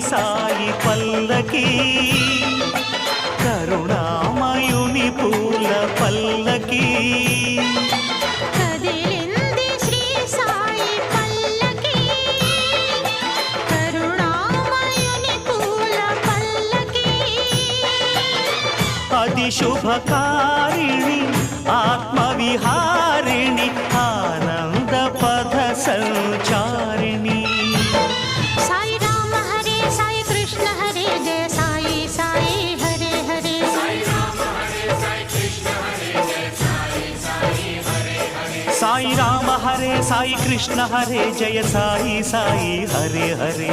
సాయి పల్లకి కరుణామయుని పూల పల్లకి కదిలింది శ్రీ సాయి పల్లకి కరుణామయుని పూల పల్లకి అతి శుభకారిణి ఆత్మవిహారిణి ఆనంద పథ సంచారిణి సాయి రామ హరే సాయి కృష్ణ హరే జయ సాయి సాయి హరే హరే సాయి రామ హరే సాయి కృష్ణ హరే జయ సాయి సాయి హరే హరే సాయి రామ హరే సాయి కృష్ణ హరే జయ సాయి సాయి హరే హరే